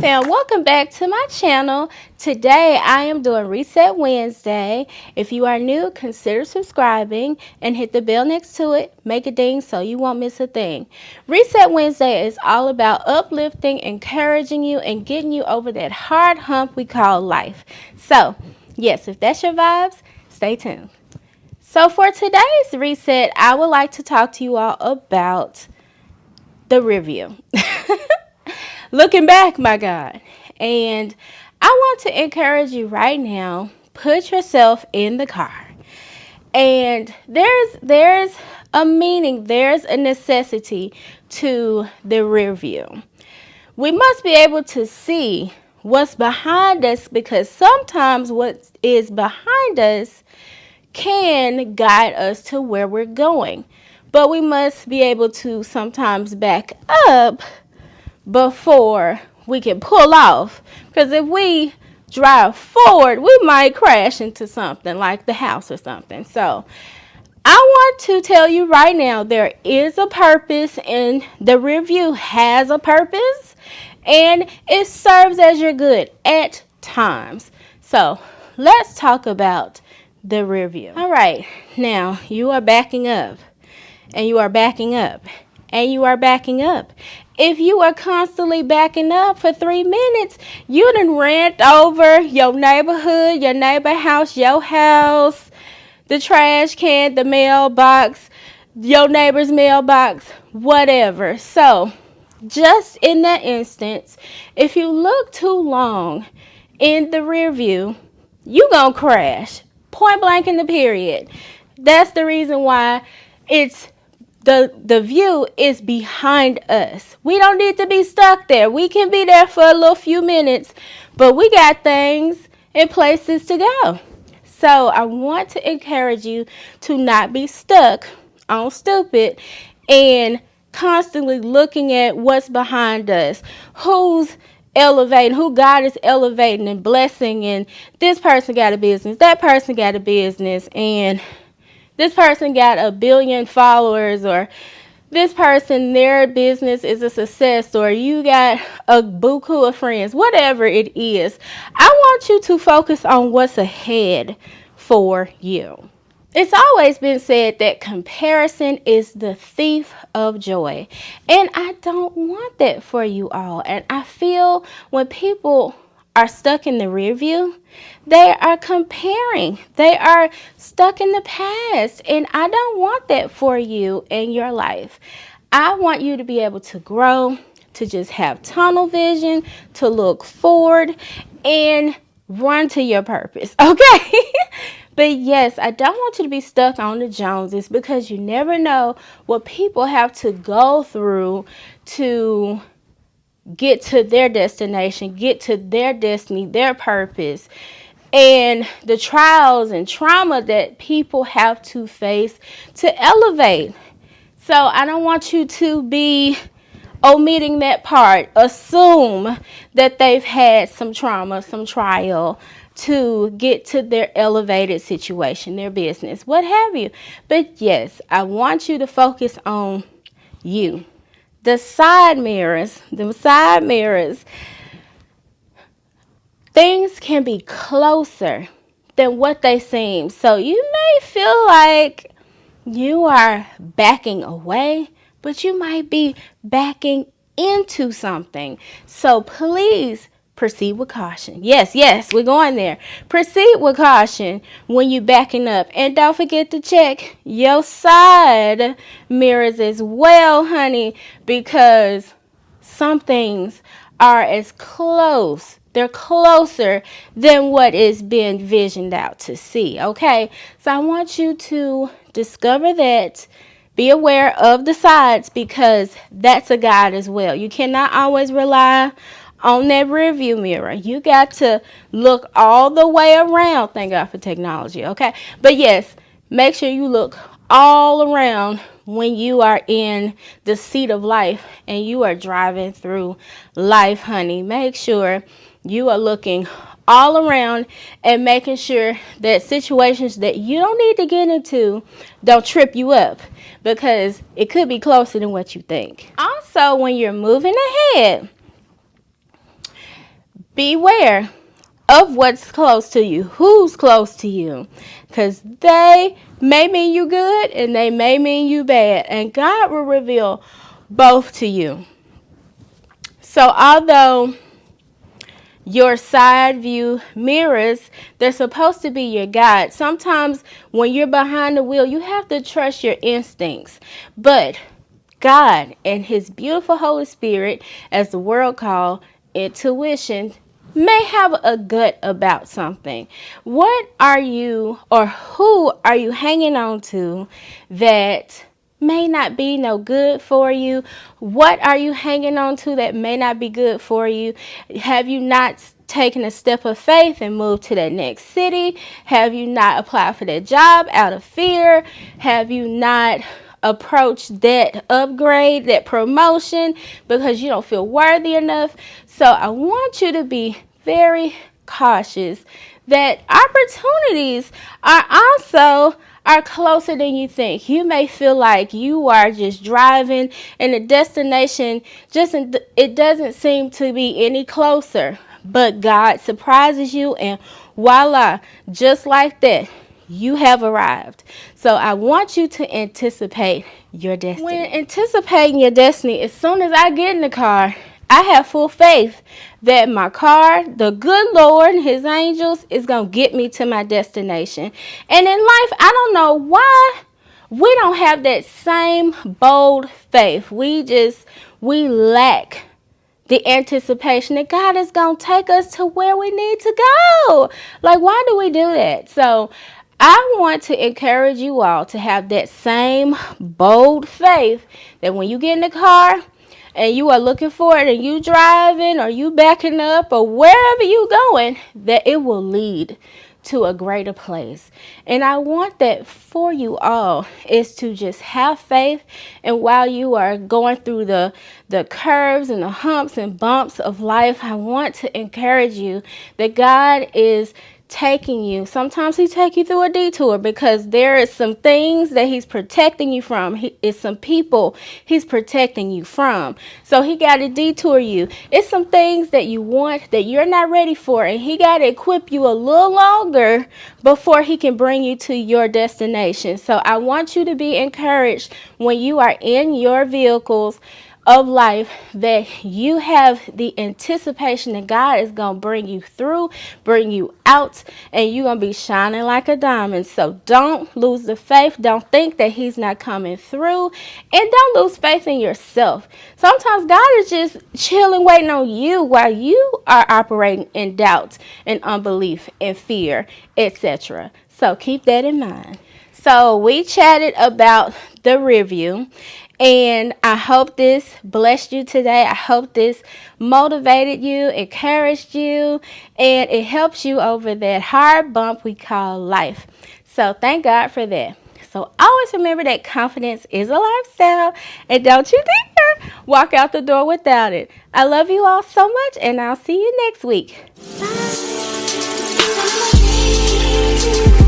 fam, welcome back to my channel. Today I am doing Reset Wednesday. If you are new, consider subscribing and hit the bell next to it. Make a ding so you won't miss a thing. Reset Wednesday is all about uplifting, encouraging you, and getting you over that hard hump we call life. So yes, if that's your vibes, stay tuned. So for today's reset, I would like to talk to you all about the review. Looking back, my God. And I want to encourage you right now, put yourself in the car. And there's a meaning, there's a necessity to the review. We must be able to see what's behind us, because sometimes what is behind us can guide us to where we're going. But we must be able to sometimes back up before we can pull off, because if we drive forward, we might crash into something like the house or something. So I want to tell you right now, there is a purpose, and the review has a purpose, and it serves as your good at times. So let's talk about the review. All right, now you are backing up, and you are backing up, and you are backing up. If you are constantly backing up for 3 minutes, you done ran over your neighborhood, your neighbor house, your house, the trash can, the mailbox, your neighbor's mailbox, whatever. So just in that instance, if you look too long in the rear view, you gonna crash. Point blank in the period. That's the reason why it's the view is behind us. We don't need to be stuck there. We can be there for a little few minutes, but we got things and places to go. So I want to encourage you to not be stuck on stupid and constantly looking at what's behind us, who's elevating, who God is elevating and blessing, and this person got a business, that person got a business, and this person got 1 billion followers, or this person, their business is a success, or you got a buku of friends, whatever it is. I want you to focus on what's ahead for you. It's always been said that comparison is the thief of joy, and I don't want that for you all. And I feel when people are stuck in the rear view, they are comparing. They are stuck in the past, and I don't want that for you in your life. I want you to be able to grow, to just have tunnel vision, to look forward, and run to your purpose, okay? But yes, I don't want you to be stuck on the Joneses, because you never know what people have to go through to get to their destination, get to their destiny, their purpose, and the trials and trauma that people have to face to elevate. So I don't want you to be omitting that part. Assume that they've had some trauma, some trial to get to their elevated situation, their business, what have you. But yes, I want you to focus on you. The side mirrors, things can be closer than what they seem. So you may feel like you are backing away, but you might be backing into something. So please proceed with caution. Yes, we're going there. Proceed with caution when you're backing up. And don't forget to check your side mirrors as well, honey, because some things are as close. They're closer than what is being visioned out to see, okay? So I want you to discover that. Be aware of the sides, because that's a guide as well. You cannot always rely on that rear view mirror. You got to look all the way around. Thank God for technology, okay? But yes, make sure you look all around when you are in the seat of life and you are driving through life, honey. Make sure you are looking all around and making sure that situations that you don't need to get into don't trip you up, because it could be closer than what you think. Also, when you're moving ahead, beware of what's close to you, who's close to you, because they may mean you good and they may mean you bad, and God will reveal both to you. So although your side view mirrors, they're supposed to be your guide. Sometimes when you're behind the wheel, you have to trust your instincts, but God and his beautiful Holy Spirit, as the world calls intuition, may have a gut about something. What are you, or who are you hanging on to that may not be no good for you? What are you hanging on to that may not be good for you? Have you not taken a step of faith and moved to that next city? Have you not applied for that job out of fear? Have you not approached that upgrade, that promotion, because you don't feel worthy enough? So I want you to be very cautious that opportunities are closer than you think. You may feel like you are just driving and the destination it doesn't seem to be any closer, but God surprises you, and voila, just like that, you have arrived. So I want you to anticipate your destiny. When anticipating your destiny, as soon as I get in the car, I have full faith that my car, the good Lord, his angels, is going to get me to my destination. And in life, I don't know why we don't have that same bold faith. We lack the anticipation that God is going to take us to where we need to go. Like, why do we do that? So I want to encourage you all to have that same bold faith that when you get in the car and you are looking for it and you driving or you backing up or wherever you going, that it will lead to a greater place. And I want that for you all, is to just have faith. And while you are going through the curves and the humps and bumps of life, I want to encourage you that God is taking you. Sometimes he take you through a detour because there is some things that he's protecting you from. It's some people he's protecting you from. So he got to detour you. It's some things that you want that you're not ready for, and he got to equip you a little longer before he can bring you to your destination. So I want you to be encouraged when you are in your vehicles of life, that you have the anticipation that God is going to bring you through, bring you out, and you're going to be shining like a diamond. So don't lose the faith. Don't think that he's not coming through, and don't lose faith in yourself. Sometimes God is just chilling, waiting on you while you are operating in doubt and unbelief and fear, etc. So keep that in mind. So we chatted about the review, and I hope this blessed you today. I hope this motivated you, encouraged you, and it helps you over that hard bump we call life. So thank God for that. So always remember that confidence is a lifestyle, and don't you dare walk out the door without it. I love you all so much, and I'll see you next week. Bye.